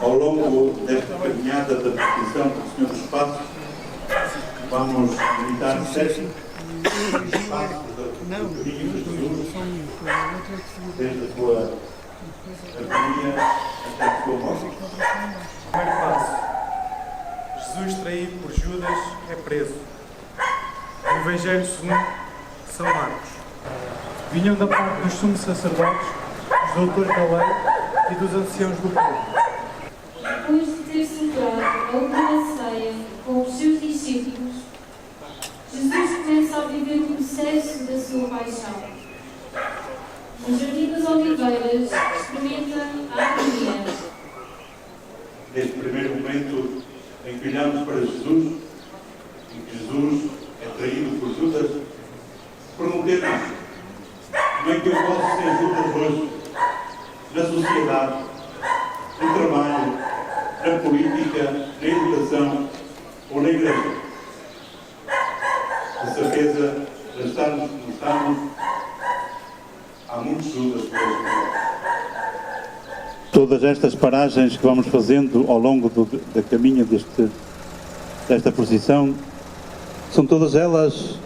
Ao longo desta caminhada da profissão do Senhor dos Passos, vamos meditar sete passos da caminho de Jesus, desde a sua agonia até a sua morte. Primeiro passo. Jesus, traído por Judas, é preso. O Evangelho segundo São Marcos. Vinham da parte dos sumos sacerdotes, dos doutores da lei e dos anciãos do povo. Depois de ter celebrado a última ceia com os seus discípulos, Jesus começa a viver o processo da sua paixão. No Jardim das Oliveiras, experimenta a agonia. Neste primeiro momento em que olhamos para Jesus, em que Jesus é traído por Judas, perguntemos: como é que eu posso ser Judas hoje, na sociedade, no trabalho, na política, na educação ou na igreja? De certeza, já estamos, há muitos Judas por este mundo. Todas estas paragens que vamos fazendo ao longo da caminha desta procissão, são todas elas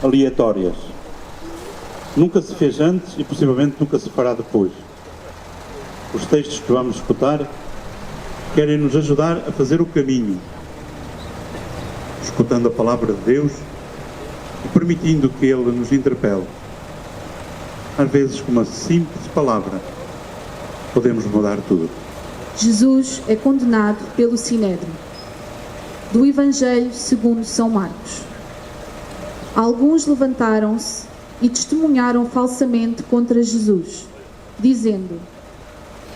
aleatórias. Nunca se fez antes e possivelmente nunca se fará depois. Os textos que vamos escutar querem nos ajudar a fazer o caminho, escutando a palavra de Deus e permitindo que Ele nos interpele. Às vezes, com uma simples palavra, podemos mudar tudo. Jesus é condenado pelo Sinédrio. Do Evangelho segundo São Marcos. Alguns levantaram-se e testemunharam falsamente contra Jesus, dizendo: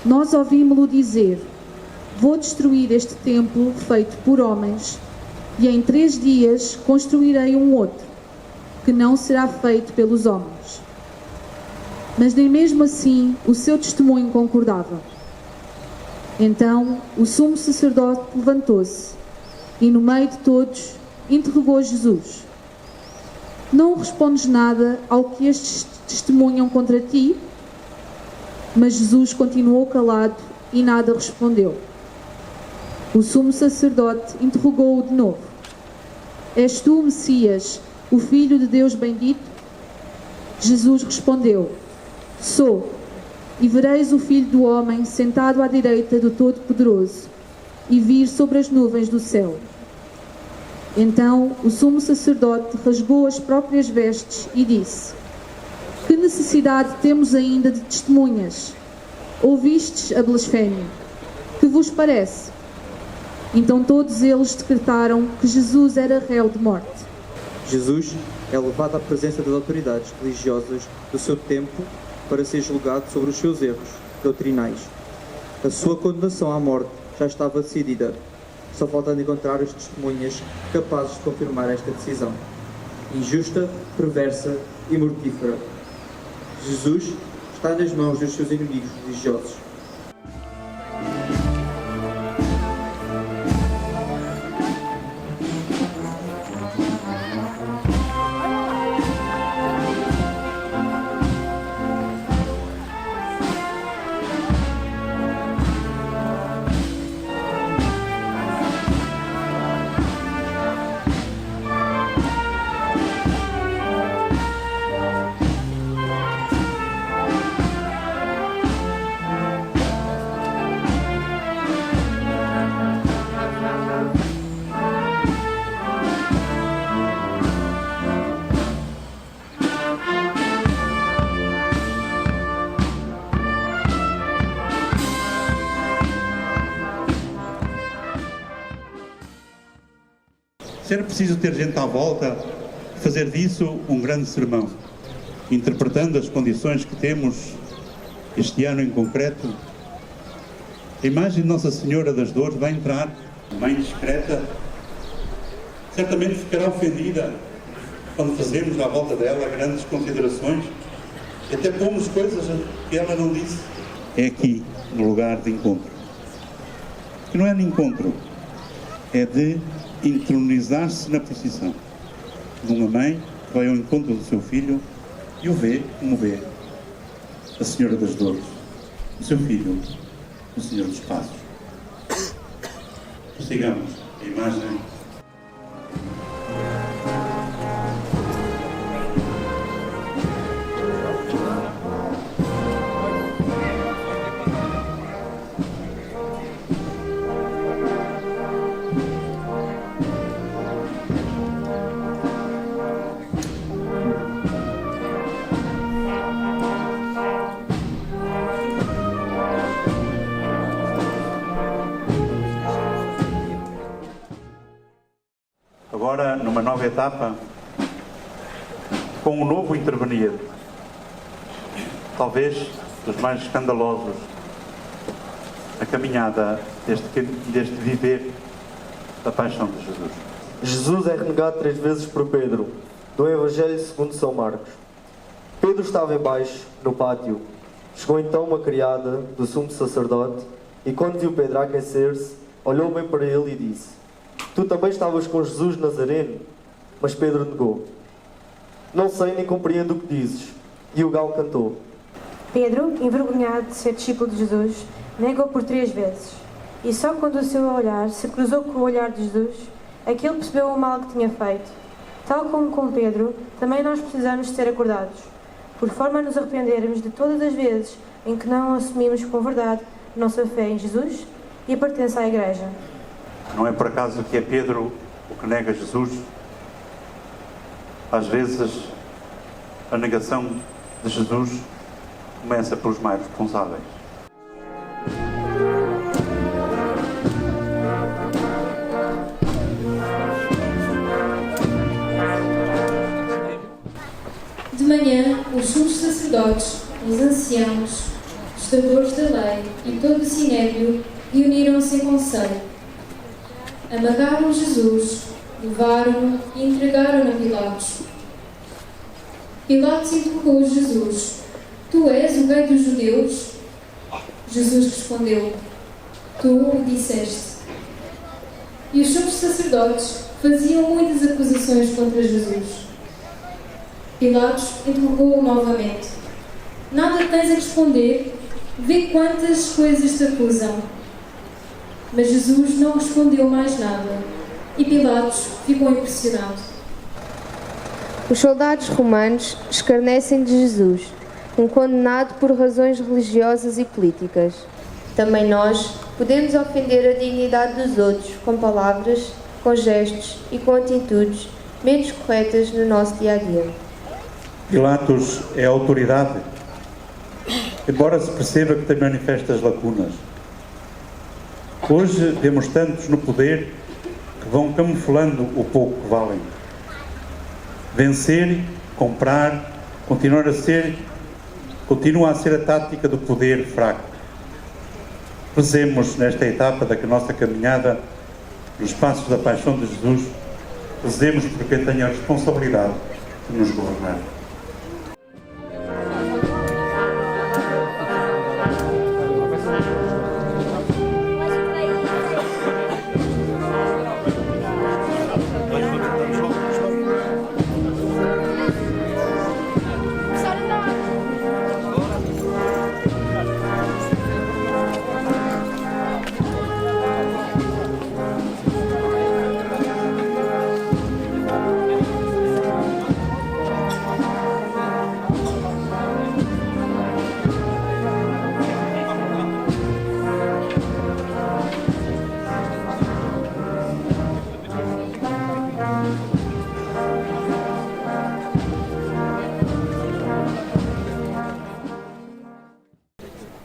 nós ouvimos-lo dizer: vou destruir este templo feito por homens, e em 3 dias construirei um outro, que não será feito pelos homens. Mas nem mesmo assim o seu testemunho concordava. Então o sumo sacerdote levantou-se e, no meio de todos, interrogou Jesus: não respondes nada ao que estes testemunham contra ti? Mas Jesus continuou calado e nada respondeu. O sumo sacerdote interrogou-o de novo: és tu o Messias, o Filho de Deus bendito? Jesus respondeu: sou, e vereis o Filho do Homem sentado à direita do Todo-Poderoso e vir sobre as nuvens do céu. Então o sumo sacerdote rasgou as próprias vestes e disse: que necessidade temos ainda de testemunhas? Ouvistes a blasfémia? Que vos parece? Então todos eles decretaram que Jesus era réu de morte. Jesus é levado à presença das autoridades religiosas do seu tempo para ser julgado sobre os seus erros doutrinais. A sua condenação à morte já estava decidida, só faltando encontrar as testemunhas capazes de confirmar esta decisão. Injusta, perversa e mortífera. Jesus está nas mãos dos seus inimigos religiosos. Se era preciso ter gente à volta, fazer disso um grande sermão, interpretando as condições que temos este ano em concreto. A imagem de Nossa Senhora das Dores vai entrar, mãe discreta, certamente ficará ofendida quando fazemos à volta dela grandes considerações e até pomos coisas que ela não disse. É aqui, no lugar de encontro. Que não é de encontro, é de entronizar-se na procissão de uma mãe que vai ao encontro do seu filho e o vê como vê a Senhora das Dores, o seu filho, do Senhor dos Passos. Prossigamos a imagem. Agora, numa nova etapa, com um novo intervenir, talvez dos mais escandalosos, a caminhada deste viver da paixão de Jesus. Jesus é renegado 3 vezes por Pedro, do Evangelho segundo São Marcos. Pedro estava embaixo, no pátio. Chegou então uma criada do sumo sacerdote e, quando viu Pedro aquecer-se, olhou bem para ele e disse: Tu também estavas com Jesus Nazareno? Mas Pedro negou: Não sei nem compreendo o que dizes. E o galo cantou. Pedro, envergonhado de ser discípulo de Jesus, negou por 3 vezes. E só quando o seu olhar se cruzou com o olhar de Jesus, é que ele percebeu o mal que tinha feito. Tal como com Pedro, também nós precisamos de ser acordados, por forma a nos arrependermos de todas as vezes em que não assumimos com verdade a nossa fé em Jesus e a pertença à Igreja. Não é por acaso que é Pedro o que nega Jesus? Às vezes, a negação de Jesus começa pelos mais responsáveis. De manhã, os sumos sacerdotes, os anciãos, os doutores da lei e todo o sinédrio reuniram-se em conselho. Amagaram Jesus, levaram-no e entregaram-no a Pilatos. Pilatos interrogou Jesus: Tu és o rei dos judeus? Jesus respondeu: Tu o disseste. E os sumos sacerdotes faziam muitas acusações contra Jesus. Pilatos interrogou-o novamente: Nada tens a responder? Vê quantas coisas te acusam. Mas Jesus não respondeu mais nada, e Pilatos ficou impressionado. Os soldados romanos escarnecem de Jesus, um condenado por razões religiosas e políticas. Também nós podemos ofender a dignidade dos outros com palavras, com gestos e com atitudes menos corretas no nosso dia-a-dia. Pilatos é a autoridade, embora se perceba que tem manifestas lacunas. Hoje vemos tantos no poder que vão camuflando o pouco que valem. Vencer, comprar, continua a ser a tática do poder fraco. Rezemos nesta etapa da nossa caminhada, nos passos da paixão de Jesus, rezemos por quem tem a responsabilidade de nos governar.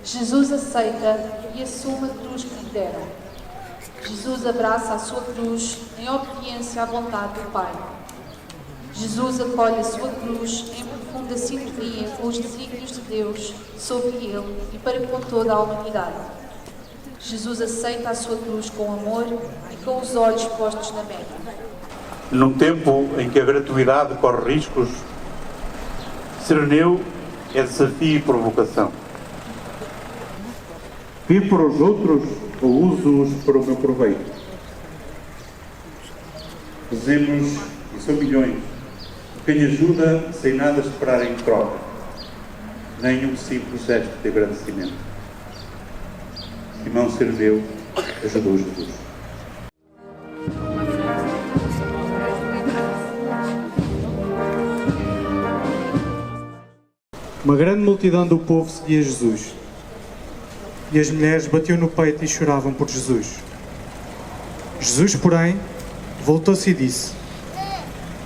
Jesus aceita e assume a cruz que lhe deram. Jesus abraça a sua cruz em obediência à vontade do Pai. Jesus acolhe a sua cruz em profunda sintonia com os desígnios de Deus sobre ele e para com toda a humanidade. Jesus aceita a sua cruz com amor e com os olhos postos na meta. Num tempo em que a gratuidade corre riscos, Sireneu é desafio e provocação. Vivo para os outros ou uso-os para o meu proveito? Rezemos, e são milhões, quem ajuda sem nada esperar em troca, nem um simples gesto de agradecimento. Simão Serveu ajudou Jesus. Uma grande multidão do povo seguia Jesus. E as mulheres batiam no peito e choravam por Jesus. Jesus, porém, voltou-se e disse: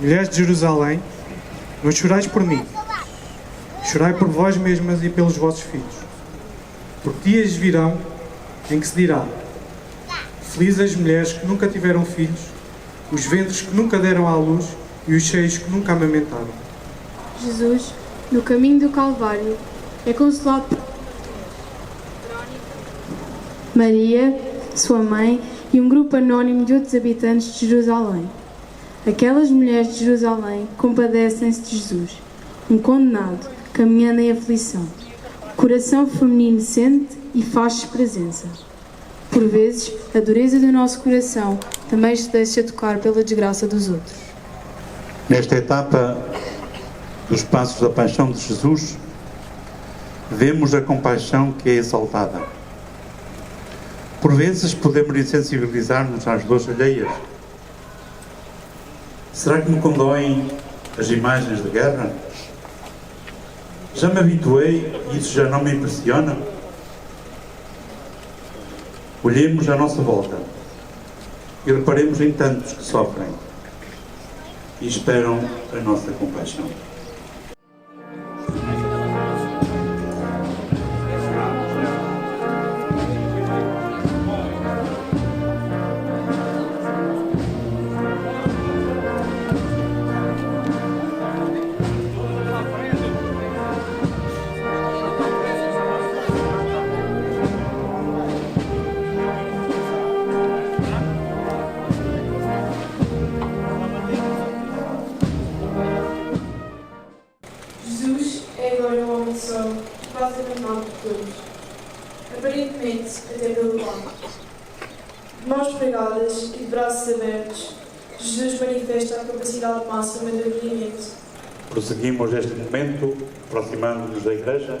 Mulheres de Jerusalém, não chorais por mim. Chorai por vós mesmas e pelos vossos filhos. Porque dias virão em que se dirá: Felizes as mulheres que nunca tiveram filhos, os ventres que nunca deram à luz e os seios que nunca amamentaram. Jesus, no caminho do Calvário, é consolado por Maria, sua mãe e um grupo anónimo de outros habitantes de Jerusalém. Aquelas mulheres de Jerusalém compadecem-se de Jesus, um condenado, caminhando em aflição. O coração feminino sente e faz-se presença. Por vezes, a dureza do nosso coração também se deixa tocar pela desgraça dos outros. Nesta etapa dos passos da paixão de Jesus, vemos a compaixão que é exaltada. Por vezes podemos insensibilizar-nos às dores alheias. Será que me condoem as imagens de guerra? Já me habituei e isso já não me impressiona? Olhemos à nossa volta e reparemos em tantos que sofrem e esperam a nossa compaixão. Jesus é agora um homem só, quase abandonado por todos. Aparentemente, até pelo mal. De mãos pregadas e de braços abertos, Jesus manifesta a capacidade máxima de acolhimento. Prosseguimos este momento, aproximando-nos da Igreja,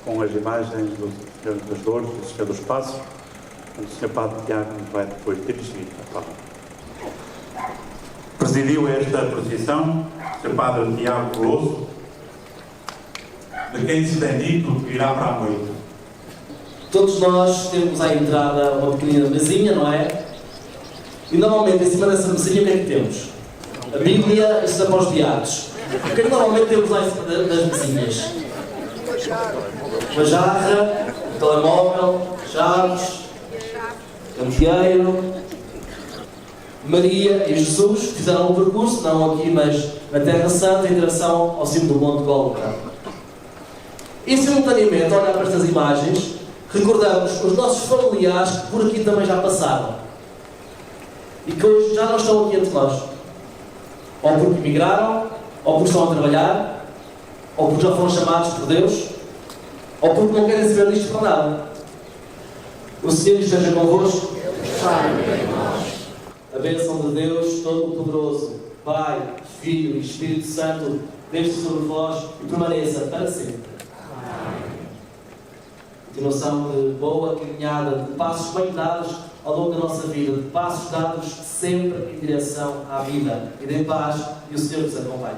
com as imagens do Senhor das Dores, do Senhor dos Passos, onde o Sr. Padre Tiago nos vai depois dirigir a palavra. Presidiu esta procissão o Sr. Padre Tiago Colosso, de quem se tem dito que irá para a noite. Todos nós temos à entrada uma pequenina mesinha, não é? E normalmente em cima dessa mesinha o que é que temos? A Bíblia e os Apóstolos. O que é que normalmente temos lá em cima das mesinhas? Uma jarra, um telemóvel, chaves, candeeiro. Maria e Jesus fizeram um percurso, não aqui, mas na Terra Santa, em direção ao cimo do Monte Gólgota. E simultaneamente, ao olhar para estas imagens, recordamos os nossos familiares que por aqui também já passaram e que hoje já não estão aqui entre nós, ou porque emigraram, ou porque estão a trabalhar, ou porque já foram chamados por Deus, ou porque não querem saber disto para nada. O Senhor esteja convosco. A bênção de Deus Todo-Poderoso, Pai, Filho e Espírito Santo, desça sobre vós e permaneça para sempre. Continuação de boa caminhada, de passos bem dados ao longo da nossa vida, de passos dados sempre em direção à vida. E de paz, e o Senhor vos acompanhe.